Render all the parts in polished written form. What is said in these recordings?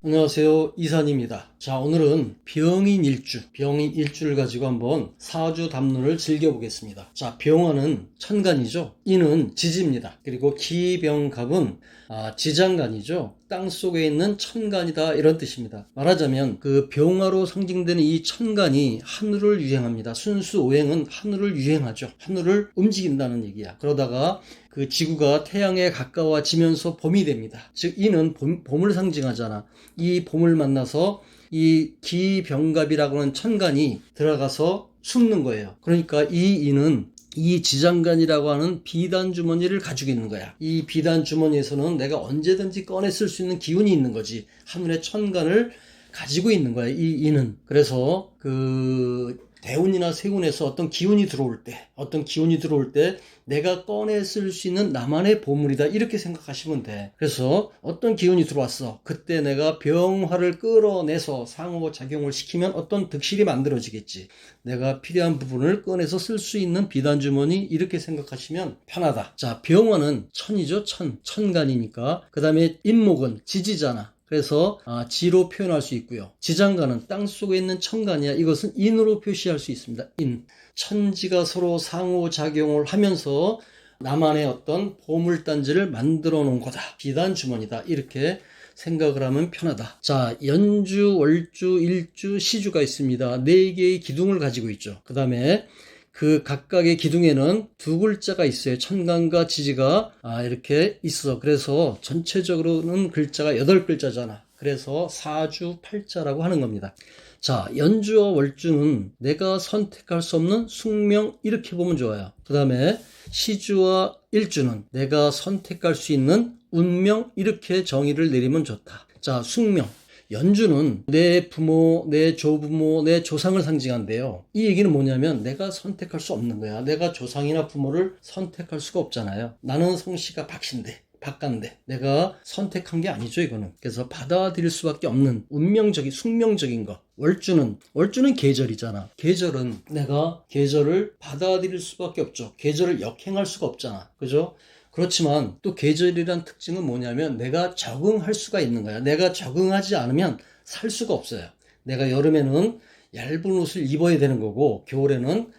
안녕하세요. 이산입니다. 자, 오늘은 병인일주를 가지고 한번 사주 담론을 즐겨보겠습니다. 자, 병화는 천간이죠. 인은 지지입니다. 그리고 기병갑은 지장간이죠. 땅속에 있는 천간이다, 이런 뜻입니다. 말하자면 그 병화로 상징되는 이 천간이 하늘을 유행합니다. 순수 오행은 하늘을 유행하죠. 하늘을 움직인다는 얘기야. 그러다가 그 지구가 태양에 가까워지면서 봄이 됩니다. 즉 이는 봄을 상징하잖아. 이 봄을 만나서 이 기병갑이라고 하는 천간이 들어가서 숨는 거예요. 그러니까 이 인은 이 지장간이라고 하는 비단 주머니를 가지고 있는 거야. 이 비단 주머니에서는 내가 언제든지 꺼내 쓸 수 있는 기운이 있는 거지. 하늘의 천간을 가지고 있는 거야, 이 인은. 그래서 대운이나 세운에서 어떤 기운이 들어올 때 내가 꺼내 쓸 수 있는 나만의 보물이다, 이렇게 생각하시면 돼. 그래서 어떤 기운이 들어왔어. 그때 내가 병화를 끌어내서 상호작용을 시키면 어떤 득실이 만들어지겠지. 내가 필요한 부분을 꺼내서 쓸 수 있는 비단주머니, 이렇게 생각하시면 편하다. 자, 병화는 천이죠. 천간이니까. 그 다음에 인목은 지지잖아. 그래서 지로 표현할 수 있고요. 지장간은 땅속에 있는 천간이야. 이것은 인으로 표시할 수 있습니다. 인. 천지가 서로 상호작용을 하면서 나만의 어떤 보물단지를 만들어 놓은 거다. 비단주머니다. 이렇게 생각을 하면 편하다. 자, 연주, 월주, 일주, 시주가 있습니다. 4개의 기둥을 가지고 있죠. 그 다음에 그 각각의 기둥에는 두 글자가 있어요. 천간과 지지가 이렇게 있어. 그래서 전체적으로는 글자가 8글자잖아. 그래서 사주팔자라고 하는 겁니다. 자, 연주와 월주는 내가 선택할 수 없는 숙명, 이렇게 보면 좋아요. 그 다음에 시주와 일주는 내가 선택할 수 있는 운명, 이렇게 정의를 내리면 좋다. 자, 숙명. 연주는 내 부모, 내 조부모, 내 조상을 상징한대요. 이 얘기는 뭐냐면 내가 선택할 수 없는 거야. 내가 조상이나 부모를 선택할 수가 없잖아요. 나는 성씨가 박간데 내가 선택한 게 아니죠, 이거는. 그래서 받아들일 수밖에 없는 운명적인, 숙명적인 것. 월주는 계절이잖아. 계절은 내가 계절을 받아들일 수밖에 없죠. 계절을 역행할 수가 없잖아. 그죠? 그렇지만 또 계절이란 특징은 뭐냐면 내가 적응할 수가 있는 거야. 내가 적응하지 않으면 살 수가 없어요. 내가 여름에는 얇은 옷을 입어야 되는 거고, 겨울에는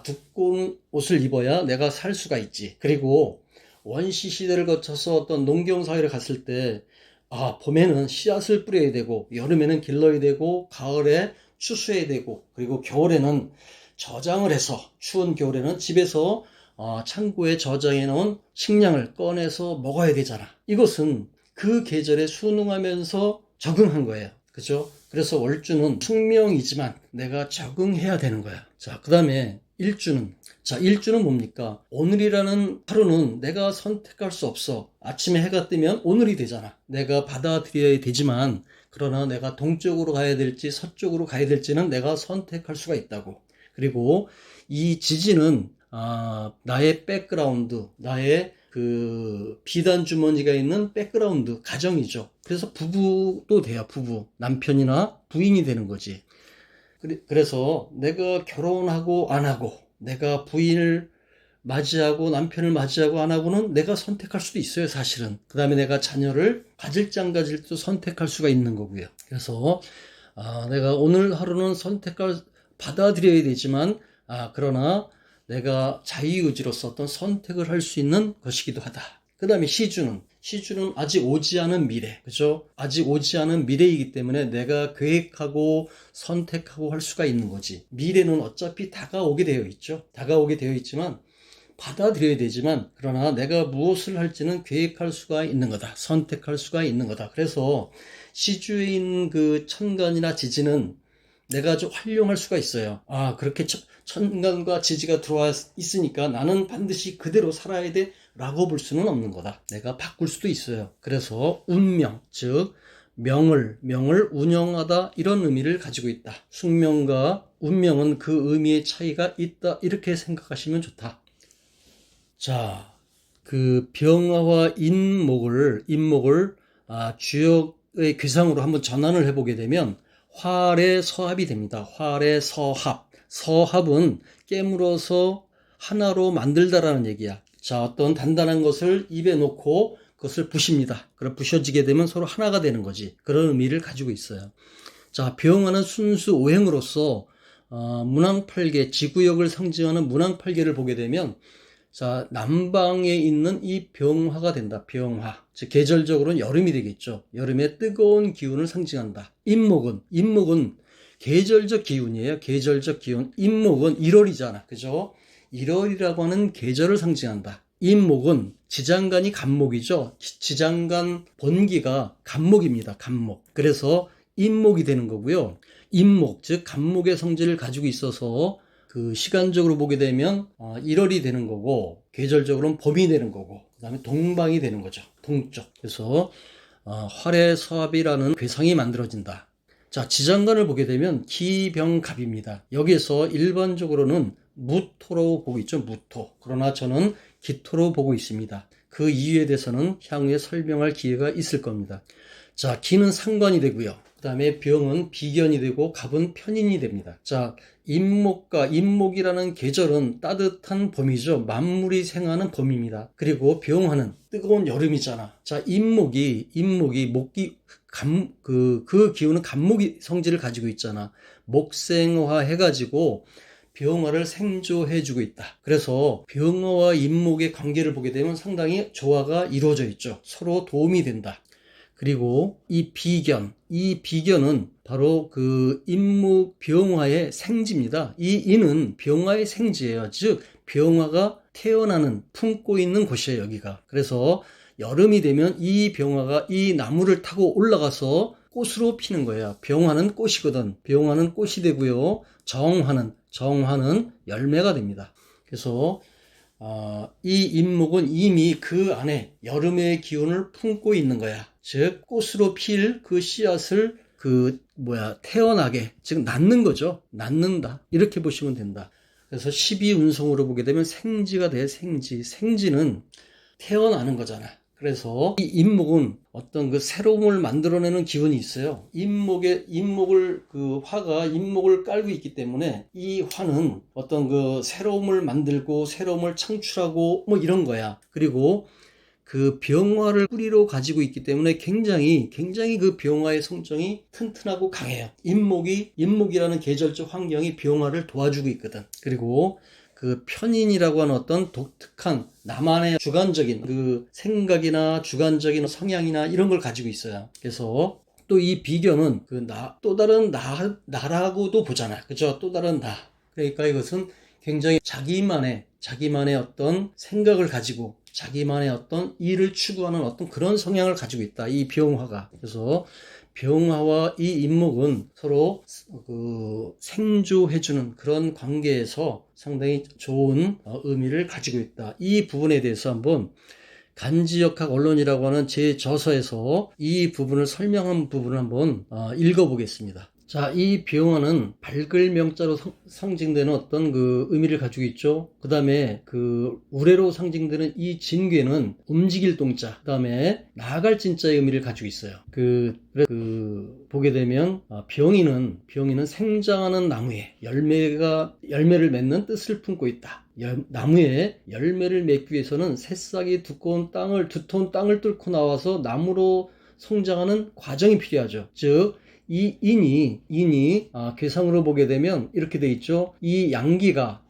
두꺼운 옷을 입어야 내가 살 수가 있지. 그리고 원시 시대를 거쳐서 어떤 농경 사회를 갔을 때 봄에는 씨앗을 뿌려야 되고, 여름에는 길러야 되고, 가을에 추수해야 되고, 그리고 겨울에는 저장을 해서, 추운 겨울에는 집에서 창고에 저장해 놓은 식량을 꺼내서 먹어야 되잖아. 이것은 그 계절에 순응하면서 적응한 거예요. 그죠? 그래서 월주는 숙명이지만 내가 적응해야 되는 거야. 자, 그 다음에 일주는 뭡니까? 오늘이라는 하루는 내가 선택할 수 없어. 아침에 해가 뜨면 오늘이 되잖아. 내가 받아들여야 되지만, 그러나 내가 동쪽으로 가야 될지 서쪽으로 가야 될지는 내가 선택할 수가 있다고. 그리고 이 지지는 나의 백그라운드, 나의 그 비단 주머니가 있는 백그라운드, 가정이죠. 그래서 부부도 돼요. 부부, 남편이나 부인이 되는 거지. 그래서 내가 결혼하고 안 하고, 내가 부인을 맞이하고 남편을 맞이하고 안 하고는 내가 선택할 수도 있어요, 사실은. 그 다음에 내가 자녀를 가질지 안 가질지도 선택할 수가 있는 거고요. 그래서 내가 오늘 하루는 받아들여야 되지만, 그러나 내가 자유의지로서 어떤 선택을 할 수 있는 것이기도 하다. 그 다음에 시주는 아직 오지 않은 미래, 그죠? 아직 오지 않은 미래이기 때문에 내가 계획하고 선택하고 할 수가 있는 거지. 미래는 어차피 다가오게 되어 있죠. 다가오게 되어 있지만 받아들여야 되지만, 그러나 내가 무엇을 할지는 계획할 수가 있는 거다. 선택할 수가 있는 거다. 그래서 시주에 있는 그 천간이나 지지는 내가 좀 활용할 수가 있어요. 그렇게 천간과 지지가 들어와 있으니까 나는 반드시 그대로 살아야 돼 라고 볼 수는 없는 거다. 내가 바꿀 수도 있어요. 그래서 운명, 즉 명을 운영하다, 이런 의미를 가지고 있다. 숙명과 운명은 그 의미의 차이가 있다, 이렇게 생각하시면 좋다. 자, 그 병화와 인목을 주역의 괴상으로 한번 전환을 해보게 되면 활의 서합이 됩니다. 활의 서합. 서합은 깨물어서 하나로 만들다라는 얘기야. 자, 어떤 단단한 것을 입에 놓고 그것을 부십니다. 그럼 부셔지게 되면 서로 하나가 되는 거지. 그런 의미를 가지고 있어요. 자, 병화는 순수 오행으로서 문왕팔계, 지구역을 상징하는 문왕팔계를 보게 되면 자, 남방에 있는 이 병화가 된다. 병화. 즉 계절적으로는 여름이 되겠죠. 여름의 뜨거운 기운을 상징한다. 임목은 계절적 기운이에요. 계절적 기운. 임목은 1월이잖아. 그죠? 1월이라고 하는 계절을 상징한다. 임목은 지장간이 간목이죠. 지장간 본기가 간목입니다. 간목. 그래서 임목이 되는 거고요. 임목, 즉 간목의 성질을 가지고 있어서 그 시간적으로 보게 되면 1월이 되는 거고, 계절적으로는 봄이 되는 거고, 그 다음에 동방이 되는 거죠. 동쪽. 그래서 활해서합이라는 괴상이 만들어진다. 자, 지장간을 보게 되면 기병갑입니다. 여기에서 일반적으로는 무토로 보고 있죠. 무토. 그러나 저는 기토로 보고 있습니다. 그 이유에 대해서는 향후에 설명할 기회가 있을 겁니다. 자, 기는 상관이 되고요. 그 다음에 병은 비견이 되고 갑은 편인이 됩니다. 자, 임목이라는 계절은 따뜻한 봄이죠. 만물이 생하는 봄입니다. 그리고 병화는 뜨거운 여름이잖아. 자, 임목이 목기 그 기운은 간목이 성질을 가지고 있잖아. 목생화 해가지고 병화를 생조해주고 있다. 그래서 병화와 임목의 관계를 보게 되면 상당히 조화가 이루어져 있죠. 서로 도움이 된다. 그리고 이 비견은 바로 그 임목 병화의 생지입니다. 이 인은 병화의 생지예요. 즉 병화가 태어나는 품고 있는 곳이에요. 여기가. 그래서 여름이 되면 이 병화가 이 나무를 타고 올라가서 꽃으로 피는 거예요. 병화는 꽃이거든. 병화는 꽃이 되고요. 정화는 열매가 됩니다. 그래서 이 임목은 이미 그 안에 여름의 기운을 품고 있는 거야. 즉 꽃으로 필 그 씨앗을 태어나게, 즉 낳는 거죠. 낳는다. 이렇게 보시면 된다. 그래서 12운성으로 보게 되면 생지가 돼. 생지는 태어나는 거잖아. 그래서 이 임목은 어떤 그 새로움을 만들어내는 기운이 있어요. 화가 임목을 깔고 있기 때문에 이 화는 어떤 그 새로움을 만들고 새로움을 창출하고 뭐 이런 거야. 그리고 그 병화를 뿌리로 가지고 있기 때문에 굉장히 그 병화의 성정이 튼튼하고 강해요. 임목이라는 계절적 환경이 병화를 도와주고 있거든. 그리고 그 편인이라고 하는 어떤 독특한 나만의 주관적인 그 생각이나 주관적인 성향이나 이런 걸 가지고 있어요. 그래서 또 이 비견은 또 다른 나라고도 보잖아. 그죠? 또 다른 나. 그러니까 이것은 굉장히 자기만의 어떤 생각을 가지고 자기만의 어떤 일을 추구하는 어떤 그런 성향을 가지고 있다. 이 병화가. 그래서 병화와 이 임목은 서로 생조해주는 그런 관계에서 상당히 좋은 의미를 가지고 있다. 이 부분에 대해서 한번 간지역학 언론이라고 하는 제 저서에서 이 부분을 설명한 부분을 한번 읽어보겠습니다. 자, 이 병화는 밝을 명자로 상징되는 어떤 그 의미를 가지고 있죠. 그 다음에 그 우레로 상징되는 이 진괴는 움직일 동자, 그 다음에 나아갈 진자의 의미를 가지고 있어요. 보게 되면 병이는 생장하는 나무에 열매를 맺는 뜻을 품고 있다. 나무에 열매를 맺기 위해서는 새싹이 두터운 땅을 뚫고 나와서 나무로 성장하는 과정이 필요하죠. 즉 이 인이 괴상으로 보게 되면 이렇게 돼 있죠. 이 양기가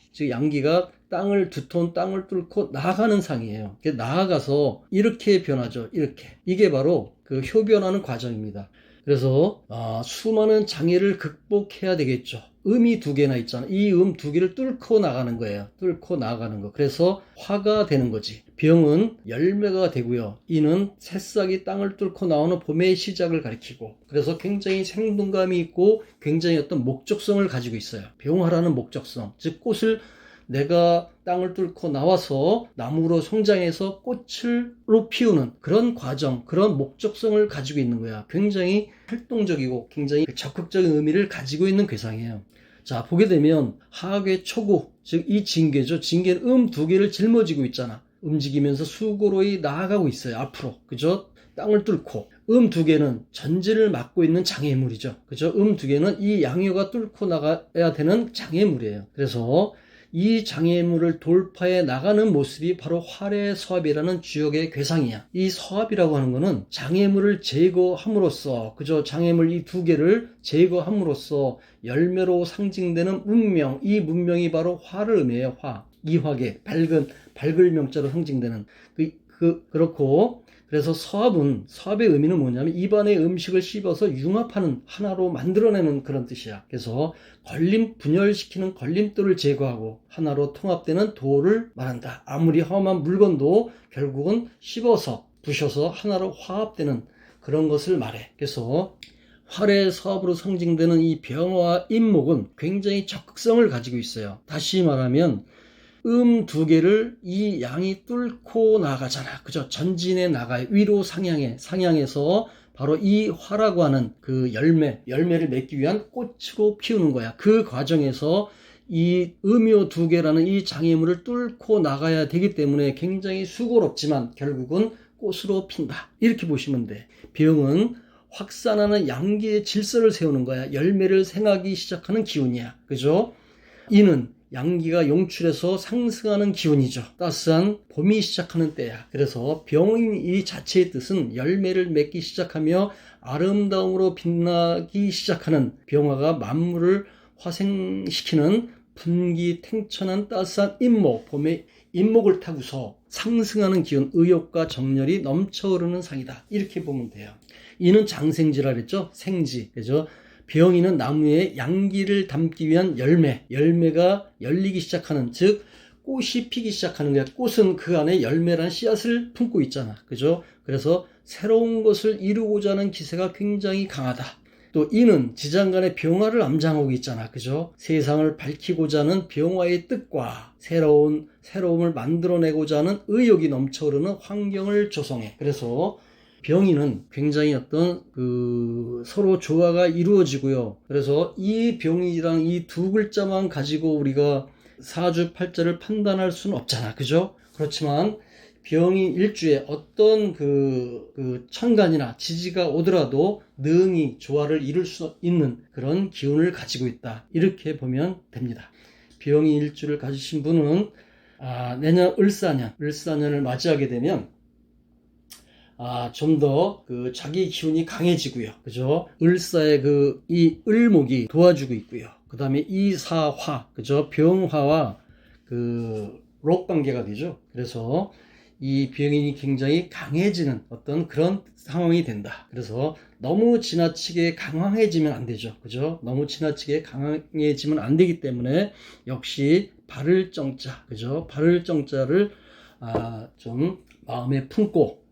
두터운 땅을 뚫고 나아가는 상이에요. 나아가서 이렇게 변하죠. 이게 바로 그 효변하는 과정입니다. 그래서 수많은 장애를 극복해야 되겠죠. 음이 2개나 있잖아. 이 음 2개를 뚫고 나가는 거예요. 그래서 화가 되는 거지. 병은 열매가 되고요. 이는 새싹이 땅을 뚫고 나오는 봄의 시작을 가리키고, 그래서 굉장히 생동감이 있고 굉장히 어떤 목적성을 가지고 있어요. 병화라는 목적성, 즉 꽃을 내가 땅을 뚫고 나와서 나무로 성장해서 꽃으로 피우는 그런 과정, 그런 목적성을 가지고 있는 거야. 굉장히 활동적이고 굉장히 적극적인 의미를 가지고 있는 괴상이에요. 자, 보게 되면 하괴 초구, 즉 이 징계죠. 징계는 2개를 짊어지고 있잖아. 움직이면서 수고로이 나아가고 있어요. 앞으로. 그죠? 땅을 뚫고. 2개는 전지를 막고 있는 장애물이죠. 그죠? 2개는 이 양효가 뚫고 나가야 되는 장애물이에요. 그래서 이 장애물을 돌파해 나가는 모습이 바로 활의 서합이라는 주역의 괴상이야. 이 서합이라고 하는 거는 장애물을 제거함으로써, 그저 장애물 이 두 개를 제거함으로써 열매로 상징되는 문명, 이 문명이 바로 화를 의미해요. 화, 이화계, 밝을 명자로 상징되는 그렇고, 그래서 서합의 의미는 뭐냐면 입안에 음식을 씹어서 융합하는, 하나로 만들어내는 그런 뜻이야. 그래서 분열시키는 걸림돌을 제거하고 하나로 통합되는 도를 말한다. 아무리 험한 물건도 결국은 씹어서 부셔서 하나로 화합되는 그런 것을 말해. 그래서 활의 서합으로 상징되는 이 병화와 임목은 굉장히 적극성을 가지고 있어요. 다시 말하면 두 개를 이 양이 뚫고 나가잖아. 그죠? 전진해 나가요. 위로 상향해서 바로 이 화라고 하는 그 열매를 맺기 위한 꽃으로 피우는 거야. 그 과정에서 이 음요 두 개라는 이 장애물을 뚫고 나가야 되기 때문에 굉장히 수고롭지만 결국은 꽃으로 핀다. 이렇게 보시면 돼. 병은 확산하는 양기의 질서를 세우는 거야. 열매를 생하기 시작하는 기운이야. 그죠? 이는 양기가 용출해서 상승하는 기운이죠. 따스한 봄이 시작하는 때야. 그래서 병인 이 자체의 뜻은 열매를 맺기 시작하며 아름다움으로 빛나기 시작하는, 병화가 만물을 화생시키는 분기탱천한 따스한 인목, 봄의 인목을 타고서 상승하는 기운, 의욕과 정열이 넘쳐흐르는 상이다. 이렇게 보면 돼요. 이는 장생지라 그랬죠. 생지. 그죠? 병이는 나무에 양기를 담기 위한 열매가 열리기 시작하는, 즉 꽃이 피기 시작하는 거야. 꽃은 그 안에 열매라는 씨앗을 품고 있잖아. 그죠? 그래서 새로운 것을 이루고자 하는 기세가 굉장히 강하다. 또 이는 지장간의 병화를 암장하고 있잖아. 그죠? 세상을 밝히고자 하는 병화의 뜻과 새로움을 만들어내고자 하는 의욕이 넘쳐흐르는 환경을 조성해. 그래서 병인은 굉장히 어떤 서로 조화가 이루어지고요. 그래서 이 병이랑 이 두 글자만 가지고 우리가 사주팔자를 판단할 수는 없잖아. 그죠? 그렇지만 병인 일주에 어떤 천간이나 지지가 오더라도 능히 조화를 이룰 수 있는 그런 기운을 가지고 있다. 이렇게 보면 됩니다. 병인 일주를 가지신 분은 내년 을사년을 맞이하게 되면 좀 더 자기 기운이 강해지고요. 그죠? 을사의 이 을목이 도와주고 있고요. 그 다음에 이사화, 그죠? 병화와 록 관계가 되죠. 그래서 이 병인이 굉장히 강해지는 어떤 그런 상황이 된다. 그래서 너무 지나치게 강황해지면 안 되죠. 그죠? 너무 지나치게 강해지면 안 되기 때문에 역시 바를 정자, 그죠? 바를 정자를 좀 마음에 품고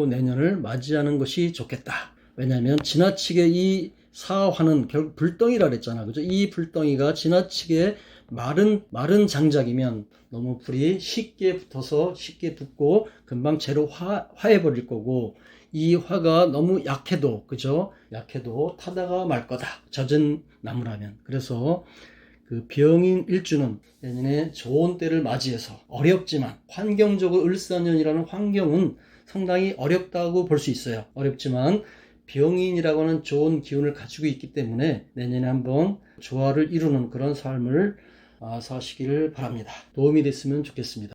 내년을 맞이하는 것이 좋겠다. 왜냐하면 지나치게 이 사화는 결국 불덩이라 그랬잖아. 그죠? 이 불덩이가 지나치게 마른 장작이면 너무 불이 쉽게 붙고 금방 재로 화해버릴 거고, 이 화가 너무 약해도, 그죠? 약해도 타다가 말 거다. 젖은 나무라면. 그래서 병인 일주는 내년에 좋은 때를 맞이해서 어렵지만, 환경적으로 을사년이라는 환경은 상당히 어렵다고 볼 수 있어요. 어렵지만 병인이라고 하는 좋은 기운을 가지고 있기 때문에 내년에 한번 조화를 이루는 그런 삶을 사시기를 바랍니다. 도움이 됐으면 좋겠습니다.